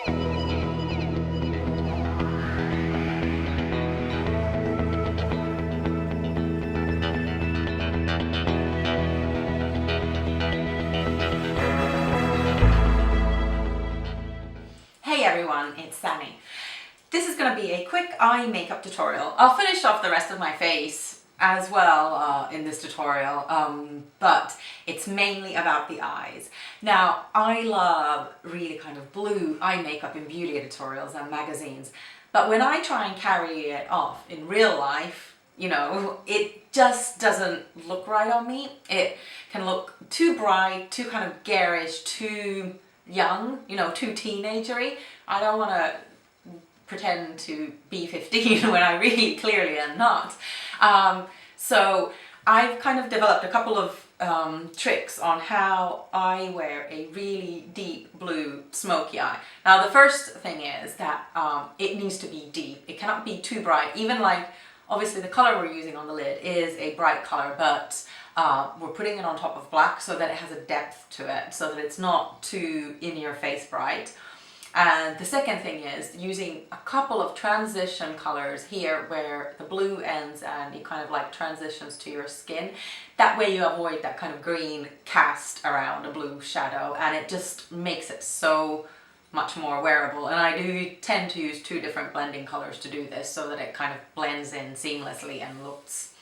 Hey everyone, it's Sanni. This is going to be a quick eye makeup tutorial. I'll finish off the rest of my face as well in this tutorial, but it's mainly about the eyes. Now, I love really kind of blue eye makeup in beauty editorials and magazines, but when I try and carry it off in real life, you know, it just doesn't look right on me. It can look too bright, too kind of garish, too young, you know, too teenagery. I don't want to pretend to be 15 when I really clearly am not. So I've kind of developed a couple of tricks on how I wear a really deep blue smoky eye. Now the first thing is that it needs to be deep. It cannot be too bright. Even like, obviously the color we're using on the lid is a bright color, but we're putting it on top of black so that it has a depth to it, so that it's not too in your face bright. And the second thing is using a couple of transition colors here where the blue ends and it kind of like transitions to your skin. That way you avoid that kind of green cast around a blue shadow, and it just makes it so much more wearable. And I do tend to use two different blending colors to do this so that it kind of blends in seamlessly and looks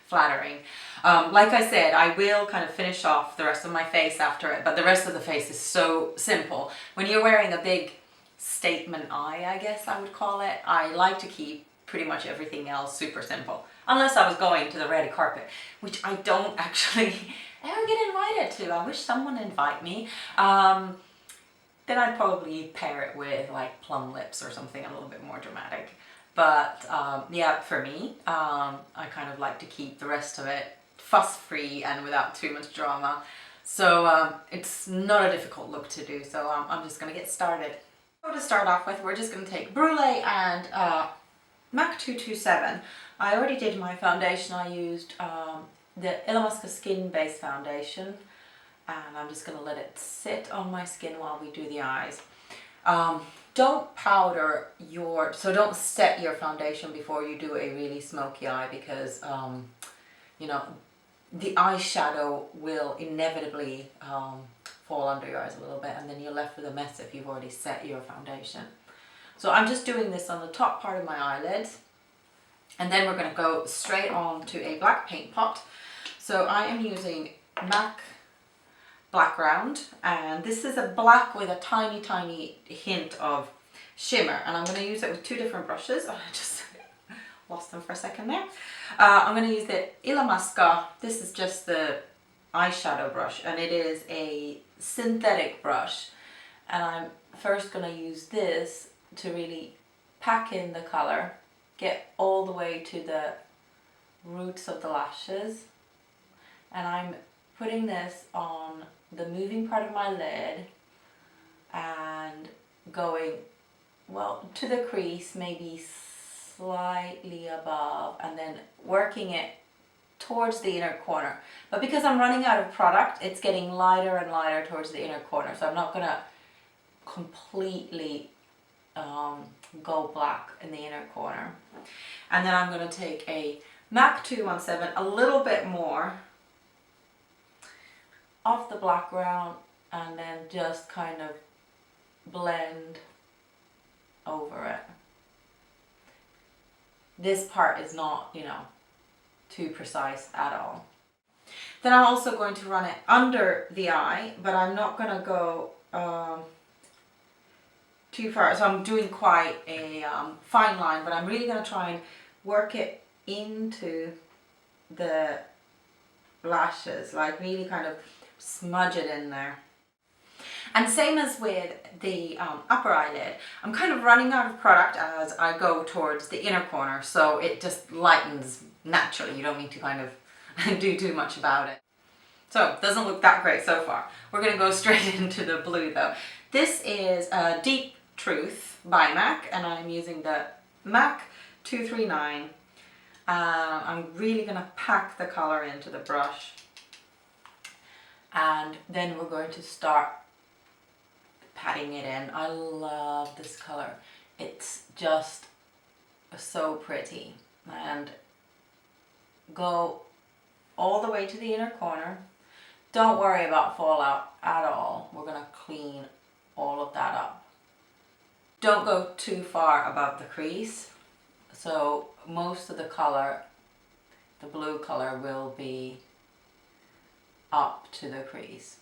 flattering. Like I said, I will kind of finish off the rest of my face after it, but the rest of the face is so simple. When you're wearing a big statement eye, I guess I would call it, I like to keep pretty much everything else super simple. Unless I was going to the red carpet, which I don't actually ever get invited to. I wish someone would invite me. Then I'd probably pair it with like plum lips or something a little bit more dramatic. But yeah, for me, I kind of like to keep the rest of it fuss-free and without too much drama. So it's not a difficult look to do, so I'm just going to get started. So to start off with, we're just going to take Brule and MAC 227. I already did my foundation. I used the Illamasqua Skinbase foundation, and I'm just going to let it sit on my skin while we do the eyes. Don't powder so don't set your foundation before you do a really smoky eye, because you know, the eyeshadow will inevitably fall under your eyes a little bit, and then you're left with a mess if you've already set your foundation. So I'm just doing this on the top part of my eyelids, and then we're going to go straight on to a black paint pot. So I am using MAC Blackground, and this is a black with a tiny hint of shimmer, and I'm going to use it with two different brushes. I just lost them for a second there. I'm going to use the Illamasqua. This is just the eyeshadow brush, and it is a synthetic brush, and I'm first going to use this to really pack in the color, get all the way to the roots of the lashes, and I'm putting this on the moving part of my lid and going, well, to the crease, maybe slightly above, and then working it towards the inner corner. But because I'm running out of product, it's getting lighter and lighter towards the inner corner, so I'm not going to completely go black in the inner corner. And then I'm going to take a MAC 217, a little bit more off the background, and then just kind of blend over it. This part is not, you know, too precise at all. Then I'm also going to run it under the eye, but I'm not going to go too far. So I'm doing quite a fine line, but I'm really going to try and work it into the lashes, like really kind of smudge it in there. And same as with the upper eyelid, I'm kind of running out of product as I go towards the inner corner, so it just lightens naturally. You don't need to kind of do too much about it. So it doesn't look that great so far. We're going to go straight into the blue though. This is Deep Truth by MAC, and I'm using the MAC 239. I'm really going to pack the color into the brush, and then we're going to start patting it in. I love this color. It's just so pretty. And go all the way to the inner corner. Don't worry about fallout at all. We're going to clean all of that up. Don't go too far above the crease. So most of the color, the blue color, will be up to the crease.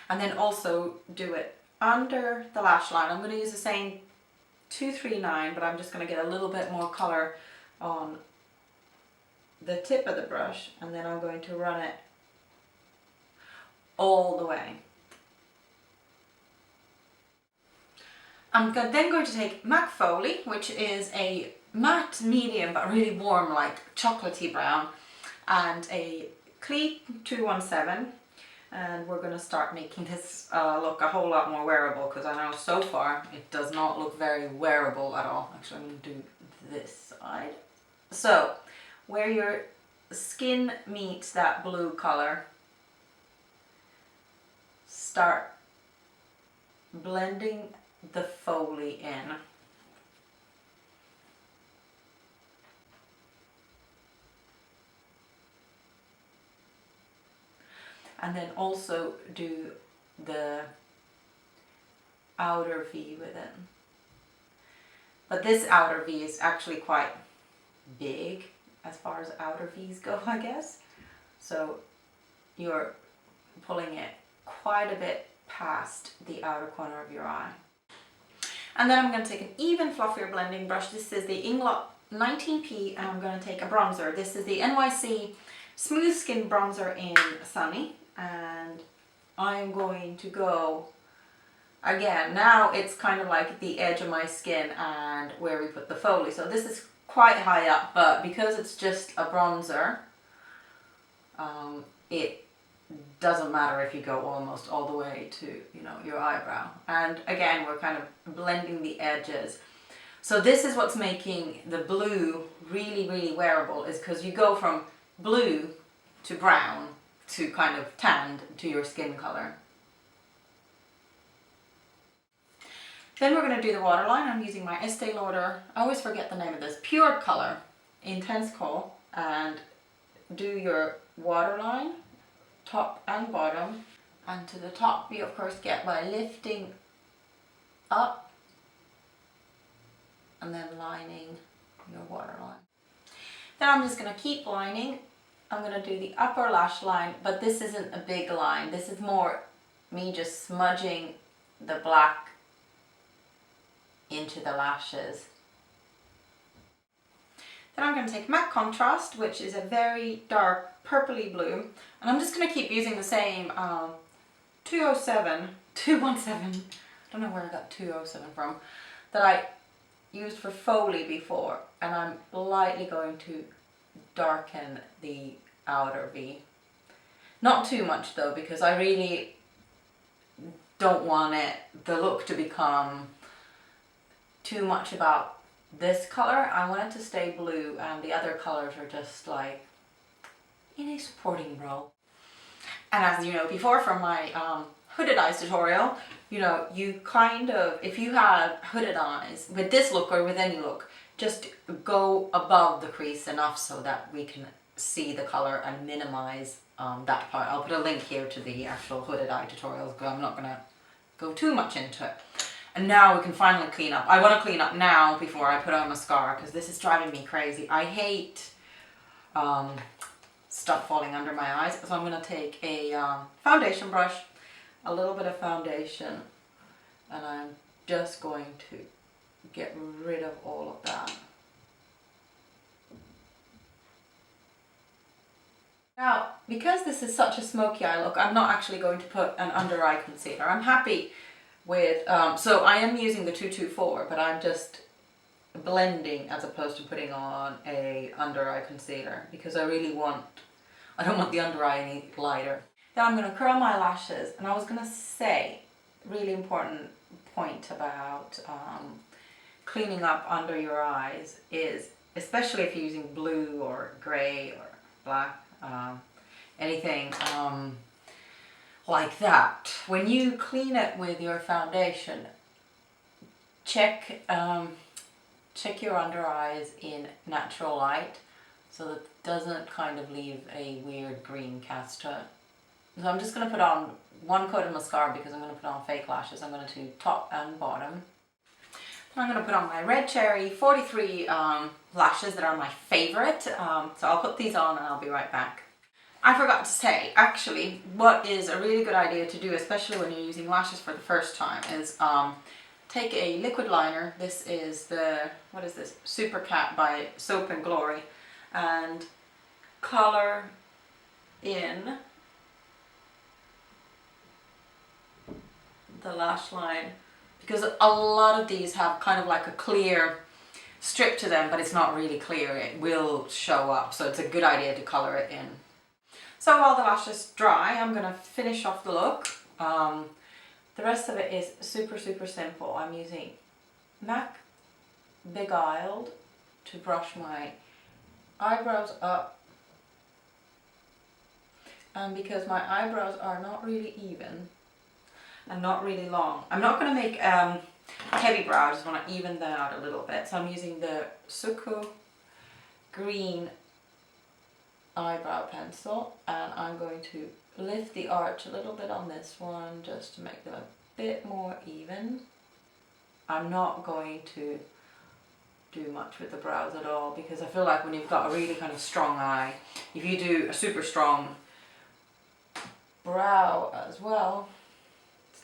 And then also do it under the lash line. I'm going to use the same 239, but I'm just going to get a little bit more color on the tip of the brush, and then I'm going to run it all the way. I'm then going to take MAC Folie, which is a matte medium but really warm, like chocolatey brown, and a Clinique 217, and we're going to start making this look a whole lot more wearable, because I know so far it does not look very wearable at all. Actually, I'm going to do this side. So where your skin meets that blue color, start blending the Folie in. And then also do the outer V with it. But this outer V is actually quite big as far as outer V's go, I guess. So you're pulling it quite a bit past the outer corner of your eye. And then I'm going to take an even fluffier blending brush. This is the Inglot 19P, and I'm going to take a bronzer. This is the NYC Smooth Skin Bronzer in Sanni, and I'm going to go, again, now it's kind of like the edge of my skin and where we put the Folie. So this is quite high up, but because it's just a bronzer, it doesn't matter if you go almost all the way to, you know, your eyebrow. And again, we're kind of blending the edges. So this is what's making the blue really, really wearable, is because you go from blue to brown to kind of tanned to your skin color. Then we're going to do the waterline. I'm using my Estee Lauder, I always forget the name of this, Pure Color Intense Kohl, and do your waterline, top and bottom. And to the top you of course get by lifting up and then lining your waterline. Then I'm just going to keep lining. I'm going to do the upper lash line, but this isn't a big line. This is more me just smudging the black into the lashes. Then I'm going to take MAC Contrast, which is a very dark purpley blue, and I'm just going to keep using the same 217, I don't know where I got 207 from, that I used for Folie before, and I'm lightly going to darken the outer V. Not too much though, because I really don't want the look to become too much about this color. I want it to stay blue, and the other colors are just like in a supporting role. And as you know before from my hooded eyes tutorial, you know, you kind of, if you have hooded eyes with this look or with any look, just go above the crease enough so that we can see the color and minimize that part. I'll put a link here to the actual hooded eye tutorials, because I'm not going to go too much into it. And now we can finally clean up. I want to clean up now before I put on mascara, because this is driving me crazy. I hate stuff falling under my eyes. So I'm going to take a foundation brush, a little bit of foundation, and I'm just going to get rid of all of that. Now, because this is such a smoky eye look, I'm not actually going to put an under eye concealer. I'm happy with, so I am using the 224, but I'm just blending as opposed to putting on a under eye concealer, because I don't want the under eye any lighter. Then I'm going to curl my lashes, and I was going to say, really important point about cleaning up under your eyes is, especially if you're using blue or grey or black, anything, like that. When you clean it with your foundation, check your under eyes in natural light so that it doesn't kind of leave a weird green cast to it. So I'm just going to put on one coat of mascara because I'm going to put on fake lashes. I'm going to do top and bottom. I'm going to put on my Red Cherry 43 lashes that are my favorite. So I'll put these on and I'll be right back. I forgot to say, actually, what is a really good idea to do, especially when you're using lashes for the first time, is take a liquid liner. This is the, what is this? Super Cat by Soap and Glory. And color in the lash line. Because a lot of these have kind of like a clear strip to them, but it's not really clear. It will show up, so it's a good idea to color it in. So while the lashes dry, I'm going to finish off the look. The rest of it is super, super simple. I'm using MAC Beguiled to brush my eyebrows up. And because my eyebrows are not really even, and not really long. I'm not going to make heavy brow, I just want to even that out a little bit. So I'm using the Suqqu green eyebrow pencil, and I'm going to lift the arch a little bit on this one just to make them a bit more even. I'm not going to do much with the brows at all because I feel like when you've got a really kind of strong eye, if you do a super strong brow as well,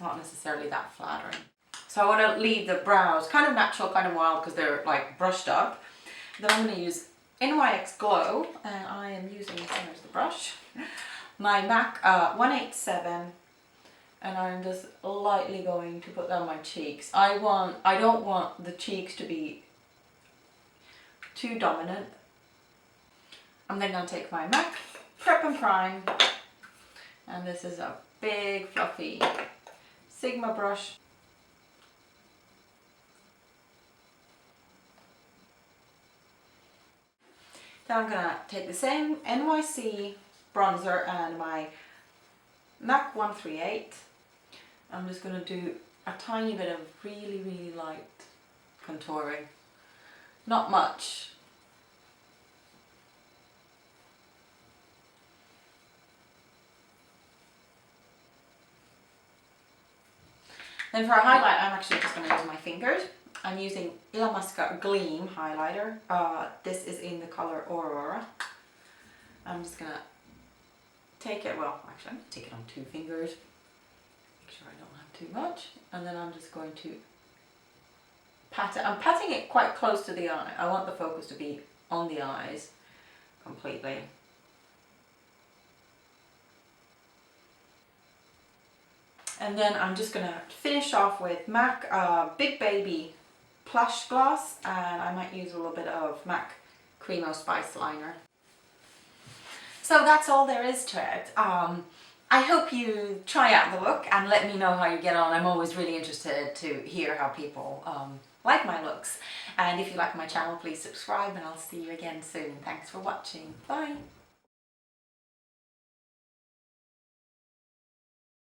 not necessarily that flattering. So I want to leave the brows kind of natural, kind of wild because they're like brushed up. Then I'm going to use NYX Glow, and I am using, there's the brush, my MAC 187, and I'm just lightly going to put down my cheeks. I don't want the cheeks to be too dominant. I'm then going to take my MAC Prep+Prime, and this is a big fluffy Sigma brush. Then I'm going to take the same NYC Bronzer and my MAC 138. I'm just going to do a tiny bit of really, really light contouring. Not much. Then for a highlight, I'm actually just going to use my fingers. I'm using Illamasqua Gleam highlighter. This is in the color Aurora. I'm just going to take it, well, actually I'm going to take it on 2 fingers. Make sure I don't have too much. And then I'm just going to pat it. I'm patting it quite close to the eye. I want the focus to be on the eyes completely. And then I'm just going to finish off with MAC Big Baby Plushglass, and I might use a little bit of MAC Cremo Spice Liner. So that's all there is to it. I hope you try out the look and let me know how you get on. I'm always really interested to hear how people like my looks. And if you like my channel, please subscribe, and I'll see you again soon. Thanks for watching. Bye.